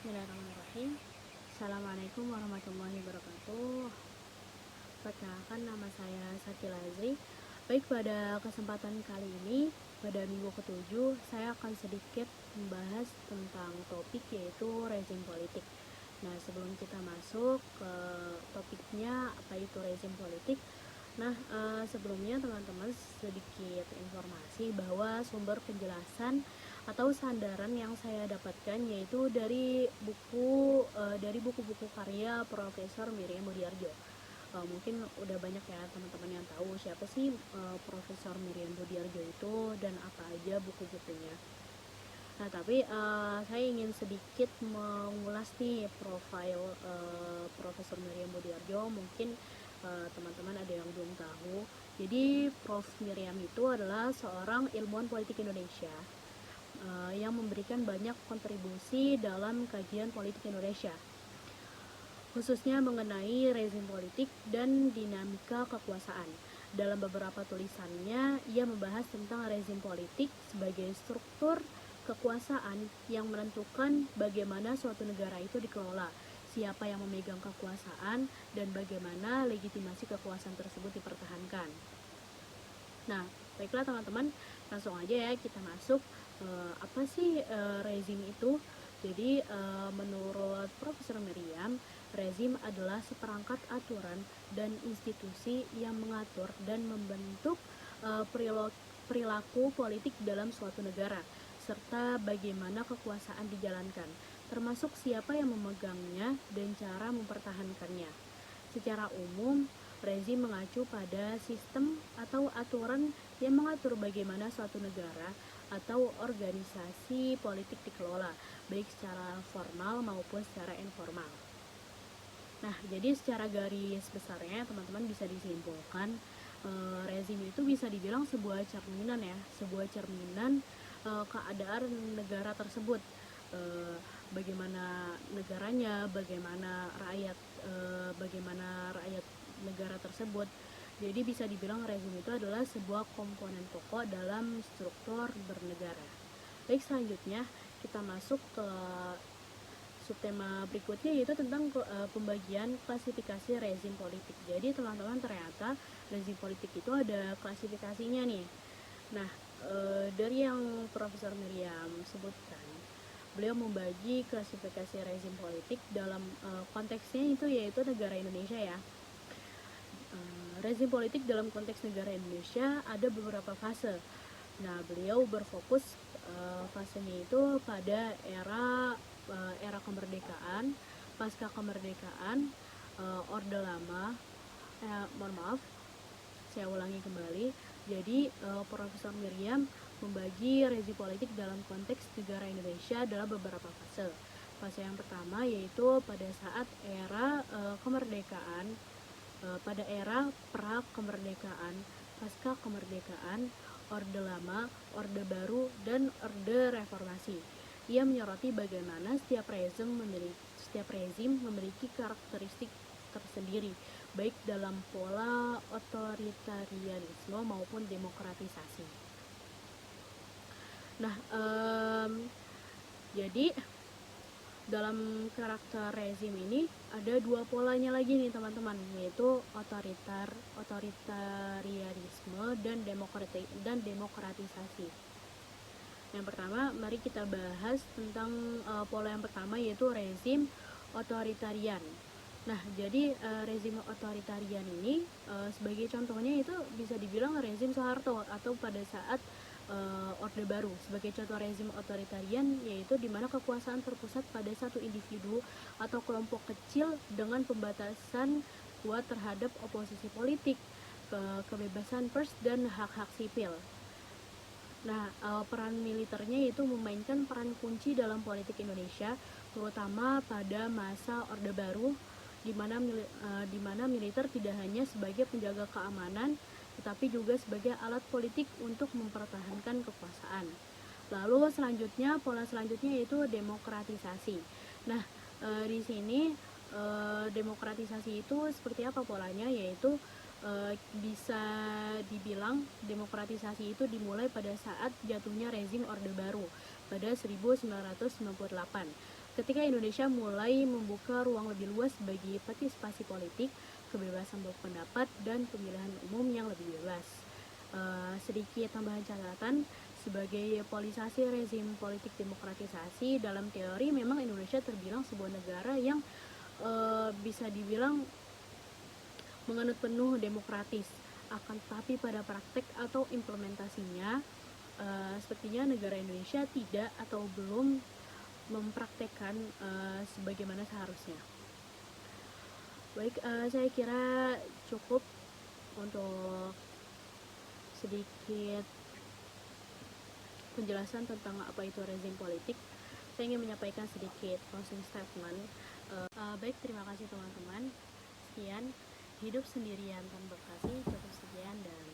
Bismillahirrahmanirrahim. Assalamualaikum warahmatullahi wabarakatuh. Perkenalkan, nama saya Sakila Azri. Baik, pada kesempatan kali ini, pada minggu ke-7, saya akan sedikit membahas tentang topik yaitu rezim politik. Nah, sebelum kita masuk ke topiknya apa itu rezim politik, sebelumnya teman-teman sedikit informasi bahwa sumber penjelasan atau sandaran yang saya dapatkan yaitu dari buku-buku karya Profesor Miriam Budiarjo. Mungkin udah banyak ya teman-teman yang tahu siapa sih Profesor Miriam Budiarjo itu dan apa aja buku-bukunya. Nah, tapi saya ingin sedikit mengulas nih profil Profesor Miriam Budiarjo. Mungkin teman-teman ada yang belum tahu. Jadi Prof. Miriam itu adalah seorang ilmuwan politik Indonesia yang memberikan banyak kontribusi dalam kajian politik Indonesia, khususnya mengenai rezim politik dan dinamika kekuasaan. Dalam beberapa tulisannya, ia membahas tentang rezim politik sebagai struktur kekuasaan yang menentukan bagaimana suatu negara itu dikelola, siapa yang memegang kekuasaan, dan bagaimana legitimasi kekuasaan tersebut dipertahankan. Nah, baiklah teman-teman, langsung aja ya kita masuk. Apa sih rezim itu? Jadi menurut Profesor Miriam, rezim adalah seperangkat aturan dan institusi yang mengatur dan membentuk perilaku politik dalam suatu negara, serta bagaimana kekuasaan dijalankan, termasuk siapa yang memegangnya dan cara mempertahankannya. Secara umum, rezim mengacu pada sistem atau aturan yang mengatur bagaimana suatu negara atau organisasi politik dikelola, baik secara formal maupun secara informal. Nah, jadi secara garis besarnya teman-teman bisa disimpulkan rezim itu bisa dibilang sebuah cerminan keadaan negara tersebut. Bagaimana negaranya, bagaimana rakyat negara tersebut. Jadi bisa dibilang rezim itu adalah sebuah komponen pokok dalam struktur bernegara. Baik, selanjutnya kita masuk ke subtema berikutnya, yaitu tentang pembagian klasifikasi rezim politik. Jadi teman-teman, ternyata rezim politik itu ada klasifikasinya nih. Nah, dari yang Profesor Miriam sebutkan, beliau membagi klasifikasi rezim politik dalam konteksnya itu yaitu negara Indonesia ya. Rezim politik dalam konteks negara Indonesia ada beberapa fase. Nah, beliau berfokus fasenya itu pada era kemerdekaan, pasca kemerdekaan, Orde Lama. Mohon maaf, saya ulangi kembali. Jadi Profesor Miriam membagi rezim politik dalam konteks negara Indonesia dalam beberapa fase. Fase yang pertama yaitu pada saat era kemerdekaan, pada era pra-kemerdekaan, pasca kemerdekaan, Orde Lama, Orde Baru, dan Orde Reformasi. Ia menyoroti bagaimana setiap rezim memiliki karakteristik tersendiri, baik dalam pola otoritarianisme maupun demokratisasi. Nah, jadi dalam karakter rezim ini ada dua polanya lagi nih teman-teman, yaitu otoritarianisme dan demokratisasi. Yang pertama, mari kita bahas tentang pola yang pertama, yaitu rezim otoritarian. Nah, jadi rezim otoritarian ini sebagai contohnya itu bisa dibilang rezim Soeharto atau pada saat Orde Baru. Sebagai contoh rezim otoritarian yaitu di mana kekuasaan terpusat pada satu individu atau kelompok kecil dengan pembatasan kuat terhadap oposisi politik, kebebasan pers, dan hak-hak sipil. Nah, peran militernya itu memainkan peran kunci dalam politik Indonesia, terutama pada masa Orde Baru, di mana militer tidak hanya sebagai penjaga keamanan, tetapi juga sebagai alat politik untuk mempertahankan kekuasaan. Lalu pola selanjutnya yaitu demokratisasi. Nah, di sini demokratisasi itu seperti apa polanya, yaitu bisa dibilang demokratisasi itu dimulai pada saat jatuhnya rezim Orde Baru pada 1998. ketika Indonesia mulai membuka ruang lebih luas bagi partisipasi politik, kebebasan berpendapat, dan pemilihan umum yang lebih bebas. Sedikit tambahan catatan, sebagai polisasi rezim politik demokratisasi, dalam teori memang Indonesia terbilang sebuah negara yang bisa dibilang menganut penuh demokratis. Akan tetapi pada praktek atau implementasinya, sepertinya negara Indonesia tidak atau belum mempraktekkan sebagaimana seharusnya. Baik, saya kira cukup untuk sedikit penjelasan tentang apa itu rezim politik. Saya ingin menyampaikan sedikit closing statement. Baik, terima kasih teman-teman. Sekian, hidup sendirian tanpa kasih, cukup sekian dan